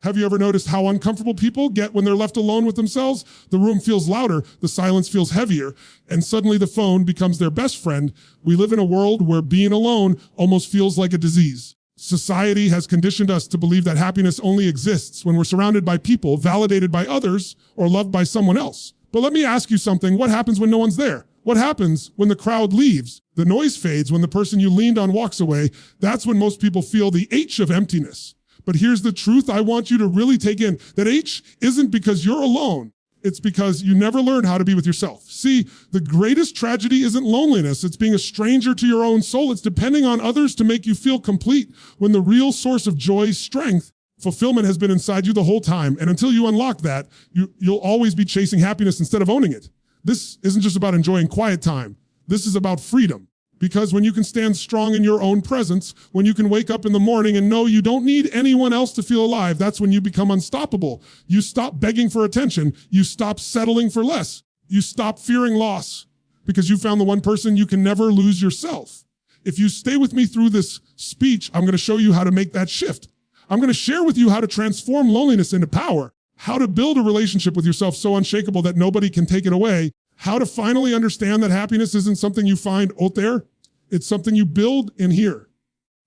Have you ever noticed how uncomfortable people get when they're left alone with themselves? The room feels louder, the silence feels heavier, and suddenly the phone becomes their best friend. We live in a world where being alone almost feels like a disease. Society has conditioned us to believe that happiness only exists when we're surrounded by people, validated by others, or loved by someone else. But let me ask you something. What happens when no one's there? What happens when the crowd leaves? The noise fades when the person you leaned on walks away. That's when most people feel the H of emptiness. But here's the truth I want you to really take in. That H isn't because you're alone. It's because you never learned how to be with yourself. See, the greatest tragedy isn't loneliness. It's being a stranger to your own soul. It's depending on others to make you feel complete when the real source of joy, strength, fulfillment has been inside you the whole time. And until you unlock that, you'll always be chasing happiness instead of owning it. This isn't just about enjoying quiet time. This is about freedom. Because when you can stand strong in your own presence, when you can wake up in the morning and know you don't need anyone else to feel alive, that's when you become unstoppable. You stop begging for attention. You stop settling for less. You stop fearing loss because you found the one person you can never lose yourself. If you stay with me through this speech, I'm going to show you how to make that shift. I'm going to share with you how to transform loneliness into power, how to build a relationship with yourself so unshakable that nobody can take it away, how to finally understand that happiness isn't something you find out there, it's something you build in here.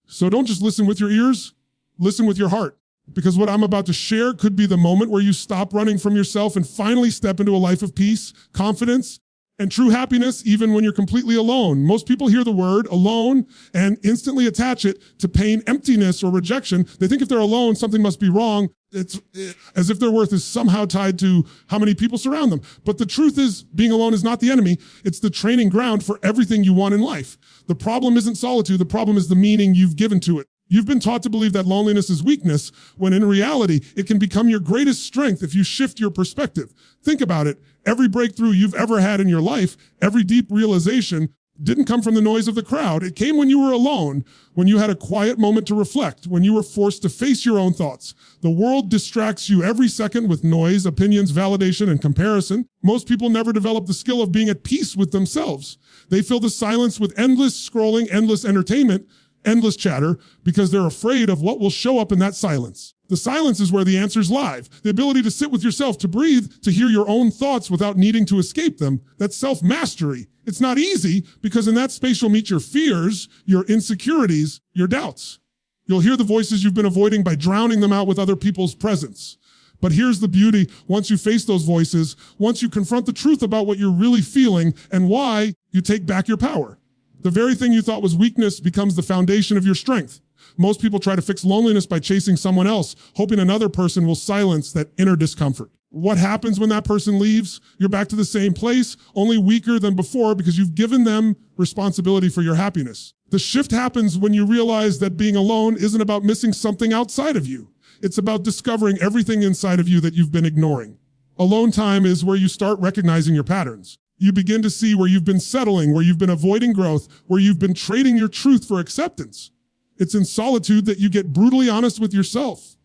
So don't just listen with your ears, listen with your heart. Because what I'm about to share could be the moment where you stop running from yourself and finally step into a life of peace, confidence, and true happiness, even when you're completely alone. Most people hear the word alone and instantly attach it to pain, emptiness, or rejection. They think if they're alone, something must be wrong. It's as if their worth is somehow tied to how many people surround them. But the truth is, being alone is not the enemy. It's the training ground for everything you want in life. The problem isn't solitude. The problem is the meaning you've given to it. You've been taught to believe that loneliness is weakness, when in reality, it can become your greatest strength if you shift your perspective. Think about it. Every breakthrough you've ever had in your life, every deep realization, didn't come from the noise of the crowd. It came when you were alone, when you had a quiet moment to reflect, when you were forced to face your own thoughts. The world distracts you every second with noise, opinions, validation, and comparison. Most people never develop the skill of being at peace with themselves. They fill the silence with endless scrolling, endless entertainment, endless chatter, because they're afraid of what will show up in that silence. The silence is where the answers lie. The ability to sit with yourself, to breathe, to hear your own thoughts without needing to escape them. That's self-mastery. It's not easy because in that space you'll meet your fears, your insecurities, your doubts. You'll hear the voices you've been avoiding by drowning them out with other people's presence. But here's the beauty. Once you face those voices, once you confront the truth about what you're really feeling and why, you take back your power. The very thing you thought was weakness becomes the foundation of your strength. Most people try to fix loneliness by chasing someone else, hoping another person will silence that inner discomfort. What happens when that person leaves? You're back to the same place, only weaker than before because you've given them responsibility for your happiness. The shift happens when you realize that being alone isn't about missing something outside of you. It's about discovering everything inside of you that you've been ignoring. Alone time is where you start recognizing your patterns. You begin to see where you've been settling, where you've been avoiding growth, where you've been trading your truth for acceptance. It's in solitude that you get brutally honest with yourself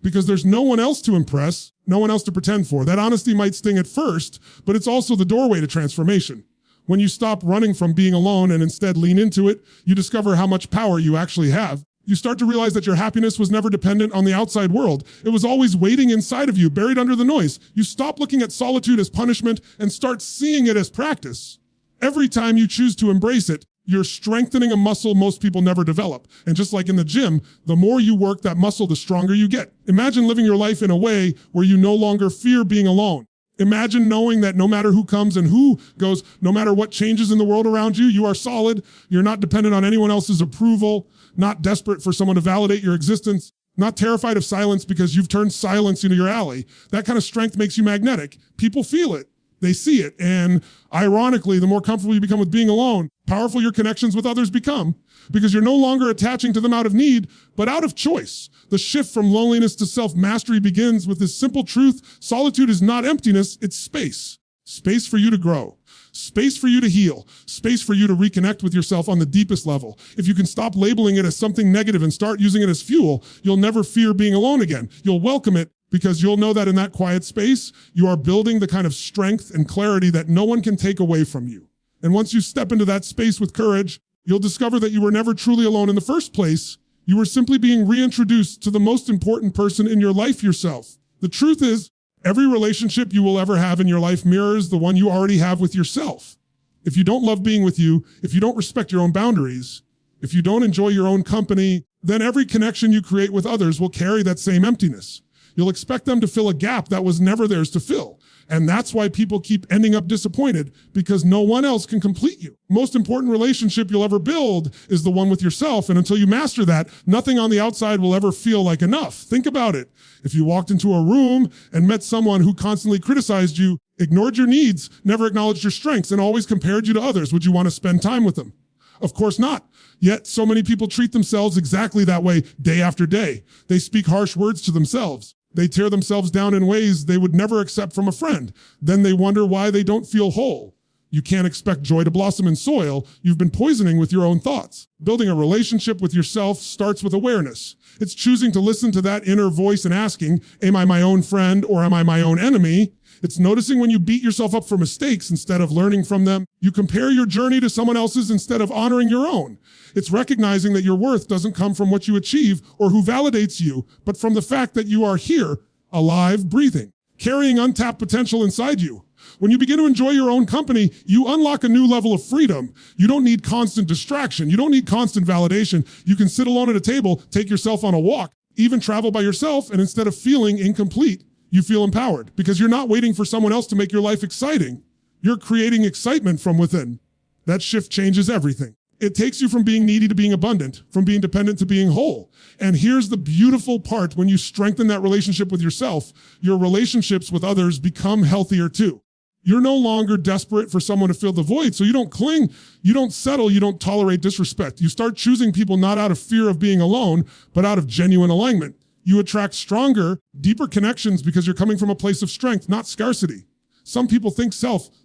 because there's no one else to impress, no one else to pretend for. That honesty might sting at first, but it's also the doorway to transformation. When you stop running from being alone and instead lean into it, you discover how much power you actually have. You start to realize that your happiness was never dependent on the outside world. It was always waiting inside of you, buried under the noise. You stop looking at solitude as punishment and start seeing it as practice. Every time you choose to embrace it, you're strengthening a muscle most people never develop. And just like in the gym, the more you work that muscle, the stronger you get. Imagine living your life in a way where you no longer fear being alone. Imagine knowing that no matter who comes and who goes, no matter what changes in the world around you, you are solid. You're not dependent on anyone else's approval, not desperate for someone to validate your existence, not terrified of silence because you've turned silence into your ally. That kind of strength makes you magnetic. People feel it. They see it. And ironically, the more comfortable you become with being alone, powerful your connections with others become because you're no longer attaching to them out of need, but out of choice. The shift from loneliness to self-mastery begins with this simple truth. Solitude is not emptiness, it's space. Space for you to grow. Space for you to heal. Space for you to reconnect with yourself on the deepest level. If you can stop labeling it as something negative and start using it as fuel, you'll never fear being alone again. You'll welcome it because you'll know that in that quiet space, you are building the kind of strength and clarity that no one can take away from you. And once you step into that space with courage, you'll discover that you were never truly alone in the first place. You are simply being reintroduced to the most important person in your life, yourself. The truth is, every relationship you will ever have in your life mirrors the one you already have with yourself. If you don't love being with you, if you don't respect your own boundaries, if you don't enjoy your own company, then every connection you create with others will carry that same emptiness. You'll expect them to fill a gap that was never theirs to fill. And that's why people keep ending up disappointed, because no one else can complete you. Most important relationship you'll ever build is the one with yourself. And until you master that, nothing on the outside will ever feel like enough. Think about it. If you walked into a room and met someone who constantly criticized you, ignored your needs, never acknowledged your strengths, and always compared you to others, would you want to spend time with them? Of course not. Yet so many people treat themselves exactly that way day after day. They speak harsh words to themselves. They tear themselves down in ways they would never accept from a friend. Then they wonder why they don't feel whole. You can't expect joy to blossom in soil you've been poisoning with your own thoughts. Building a relationship with yourself starts with awareness. It's choosing to listen to that inner voice and asking, am I my own friend or am I my own enemy? It's noticing when you beat yourself up for mistakes instead of learning from them. You compare your journey to someone else's instead of honoring your own. It's recognizing that your worth doesn't come from what you achieve or who validates you, but from the fact that you are here, alive, breathing, carrying untapped potential inside you. When you begin to enjoy your own company, you unlock a new level of freedom. You don't need constant distraction. You don't need constant validation. You can sit alone at a table, take yourself on a walk, even travel by yourself, and instead of feeling incomplete, you feel empowered because you're not waiting for someone else to make your life exciting. You're creating excitement from within. That shift changes everything. It takes you from being needy to being abundant, from being dependent to being whole. And here's the beautiful part: when you strengthen that relationship with yourself, your relationships with others become healthier too. You're no longer desperate for someone to fill the void, so you don't cling, you don't settle, you don't tolerate disrespect. You start choosing people not out of fear of being alone, but out of genuine alignment. You attract stronger, deeper connections because you're coming from a place of strength, not scarcity. Some people think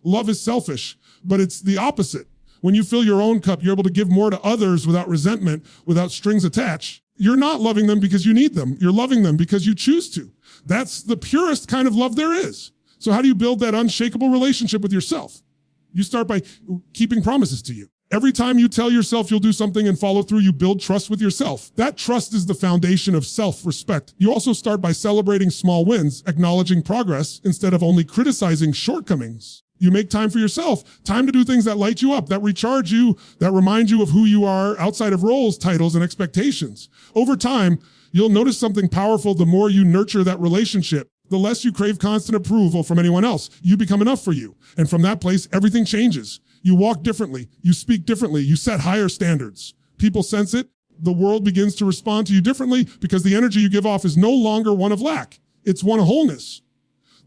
love is selfish, but it's the opposite. When you fill your own cup, you're able to give more to others without resentment, without strings attached. You're not loving them because you need them. You're loving them because you choose to. That's the purest kind of love there is. So how do you build that unshakable relationship with yourself? You start by keeping promises to you. Every time you tell yourself you'll do something and follow through, you build trust with yourself. That trust is the foundation of self-respect. You also start by celebrating small wins, acknowledging progress instead of only criticizing shortcomings. You make time for yourself, time to do things that light you up, that recharge you, that remind you of who you are outside of roles, titles, and expectations. Over time, you'll notice something powerful the more you nurture that relationship. The less you crave constant approval from anyone else. You become enough for you. And from that place, everything changes. You walk differently. You speak differently. You set higher standards. People sense it. The world begins to respond to you differently because the energy you give off is no longer one of lack. It's one of wholeness.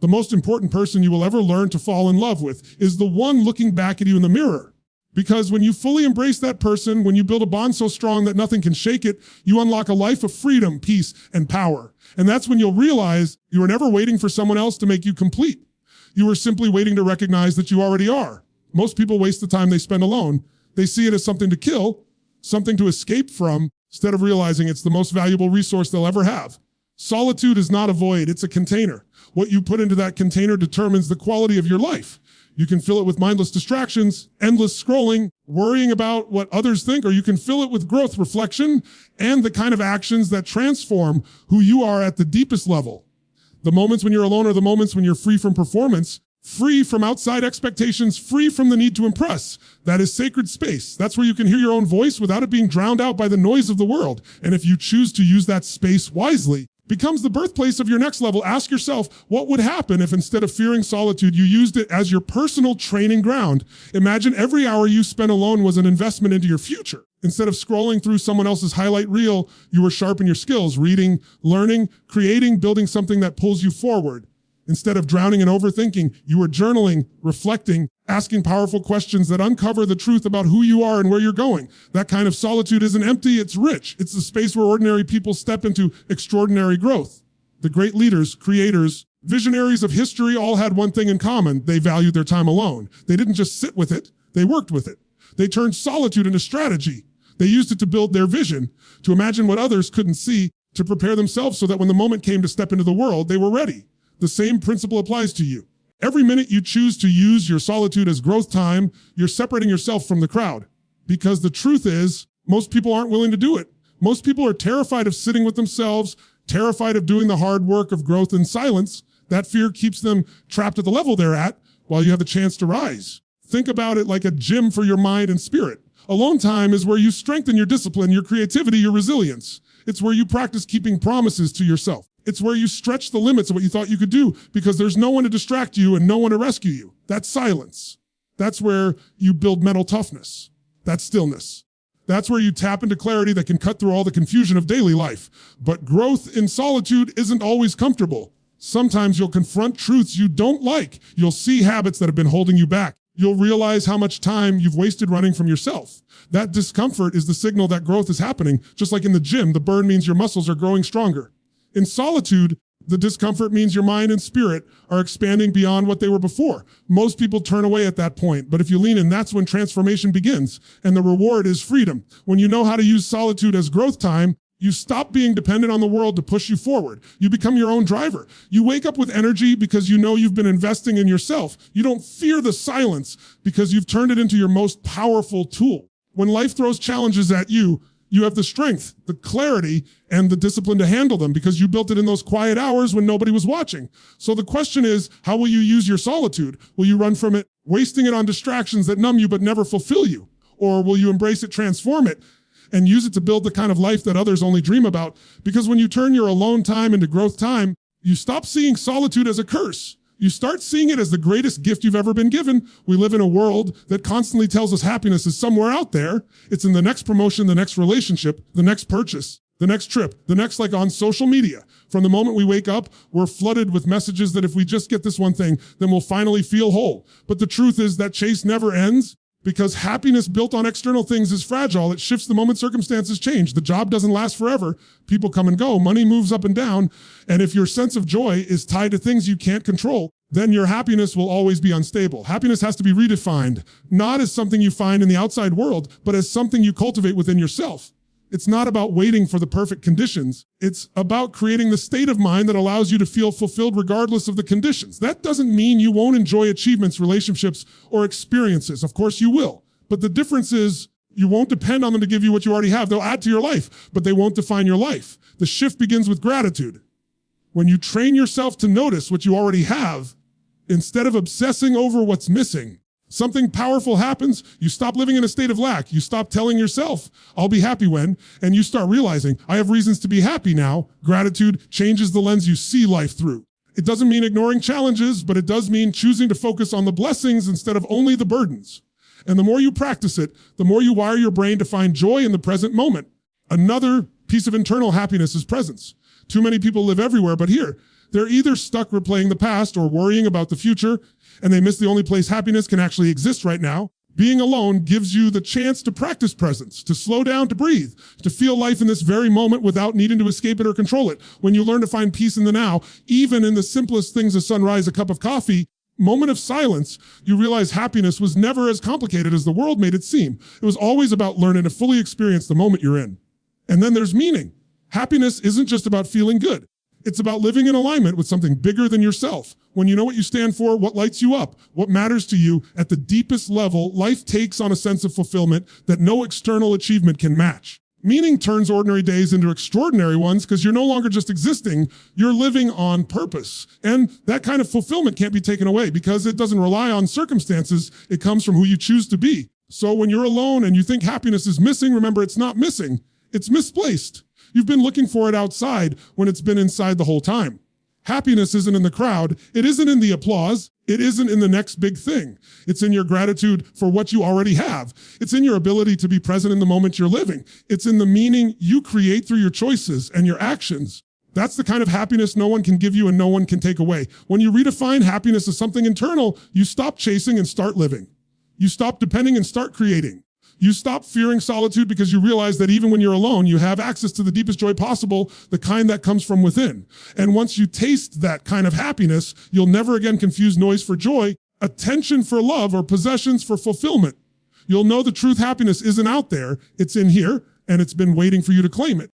The most important person you will ever learn to fall in love with is the one looking back at you in the mirror. Because when you fully embrace that person, when you build a bond so strong that nothing can shake it, you unlock a life of freedom, peace, and power. And that's when you'll realize you were never waiting for someone else to make you complete. You were simply waiting to recognize that you already are. Most people waste the time they spend alone. They see it as something to kill, something to escape from, instead of realizing it's the most valuable resource they'll ever have. Solitude is not a void, it's a container. What you put into that container determines the quality of your life. You can fill it with mindless distractions, endless scrolling, worrying about what others think, or you can fill it with growth, reflection, and the kind of actions that transform who you are at the deepest level. The moments when you're alone are the moments when you're free from performance, free from outside expectations, free from the need to impress. That is sacred space. That's where you can hear your own voice without it being drowned out by the noise of the world. And if you choose to use that space wisely, becomes the birthplace of your next level. Ask yourself, what would happen if instead of fearing solitude, you used it as your personal training ground? Imagine every hour you spent alone was an investment into your future. Instead of scrolling through someone else's highlight reel, you were sharpening your skills, reading, learning, creating, building something that pulls you forward. Instead of drowning in overthinking, you were journaling, reflecting, asking powerful questions that uncover the truth about who you are and where you're going. That kind of solitude isn't empty, it's rich. It's the space where ordinary people step into extraordinary growth. The great leaders, creators, visionaries of history all had one thing in common. They valued their time alone. They didn't just sit with it, they worked with it. They turned solitude into strategy. They used it to build their vision, to imagine what others couldn't see, to prepare themselves so that when the moment came to step into the world, they were ready. The same principle applies to you. Every minute you choose to use your solitude as growth time, you're separating yourself from the crowd. Because the truth is, most people aren't willing to do it. Most people are terrified of sitting with themselves, terrified of doing the hard work of growth in silence. That fear keeps them trapped at the level they're at while you have a chance to rise. Think about it like a gym for your mind and spirit. Alone time is where you strengthen your discipline, your creativity, your resilience. It's where you practice keeping promises to yourself. It's where you stretch the limits of what you thought you could do because there's no one to distract you and no one to rescue you. That's silence. That's where you build mental toughness. That's stillness. That's where you tap into clarity that can cut through all the confusion of daily life. But growth in solitude isn't always comfortable. Sometimes you'll confront truths you don't like. You'll see habits that have been holding you back. You'll realize how much time you've wasted running from yourself. That discomfort is the signal that growth is happening. Just like in the gym, the burn means your muscles are growing stronger. In solitude, the discomfort means your mind and spirit are expanding beyond what they were before. Most people turn away at that point, but if you lean in, that's when transformation begins. And the reward is freedom. When you know how to use solitude as growth time, you stop being dependent on the world to push you forward. You become your own driver. You wake up with energy because you know you've been investing in yourself. You don't fear the silence because you've turned it into your most powerful tool. When life throws challenges at you, you have the strength, the clarity, and the discipline to handle them because you built it in those quiet hours when nobody was watching. So the question is, how will you use your solitude? Will you run from it, wasting it on distractions that numb you but never fulfill you? Or will you embrace it, transform it, and use it to build the kind of life that others only dream about? Because when you turn your alone time into growth time, you stop seeing solitude as a curse. You start seeing it as the greatest gift you've ever been given. We live in a world that constantly tells us happiness is somewhere out there. It's in the next promotion, the next relationship, the next purchase, the next trip, the next like on social media. From the moment we wake up, we're flooded with messages that if we just get this one thing, then we'll finally feel whole. But the truth is that chase never ends. Because happiness built on external things is fragile. It shifts the moment circumstances change. The job doesn't last forever. People come and go. Money moves up and down. And if your sense of joy is tied to things you can't control, then your happiness will always be unstable. Happiness has to be redefined, not as something you find in the outside world, but as something you cultivate within yourself. It's not about waiting for the perfect conditions. It's about creating the state of mind that allows you to feel fulfilled regardless of the conditions. That doesn't mean you won't enjoy achievements, relationships, or experiences. Of course you will. But the difference is you won't depend on them to give you what you already have. They'll add to your life, but they won't define your life. The shift begins with gratitude. When you train yourself to notice what you already have, instead of obsessing over what's missing, something powerful happens. You stop living in a state of lack. You stop telling yourself, I'll be happy when, and you start realizing, I have reasons to be happy now. Gratitude changes the lens you see life through. It doesn't mean ignoring challenges, but it does mean choosing to focus on the blessings instead of only the burdens. And the more you practice it, the more you wire your brain to find joy in the present moment. Another piece of internal happiness is presence. Too many people live everywhere but here. They're either stuck replaying the past or worrying about the future, and they miss the only place happiness can actually exist right now. Being alone gives you the chance to practice presence, to slow down, to breathe, to feel life in this very moment without needing to escape it or control it. When you learn to find peace in the now, even in the simplest things, a sunrise, a cup of coffee, moment of silence, you realize happiness was never as complicated as the world made it seem. It was always about learning to fully experience the moment you're in. And then there's meaning. Happiness isn't just about feeling good. It's about living in alignment with something bigger than yourself. When you know what you stand for, what lights you up, what matters to you, at the deepest level, life takes on a sense of fulfillment that no external achievement can match. Meaning turns ordinary days into extraordinary ones because you're no longer just existing, you're living on purpose. And that kind of fulfillment can't be taken away because it doesn't rely on circumstances, it comes from who you choose to be. So when you're alone and you think happiness is missing, remember it's not missing, it's misplaced. You've been looking for it outside when it's been inside the whole time. Happiness isn't in the crowd. It isn't in the applause. It isn't in the next big thing. It's in your gratitude for what you already have. It's in your ability to be present in the moment you're living. It's in the meaning you create through your choices and your actions. That's the kind of happiness no one can give you and no one can take away. When you redefine happiness as something internal, you stop chasing and start living. You stop depending and start creating. You stop fearing solitude because you realize that even when you're alone, you have access to the deepest joy possible, the kind that comes from within. And once you taste that kind of happiness, you'll never again confuse noise for joy, attention for love, or possessions for fulfillment. You'll know the truth happiness isn't out there, it's in here, and it's been waiting for you to claim it.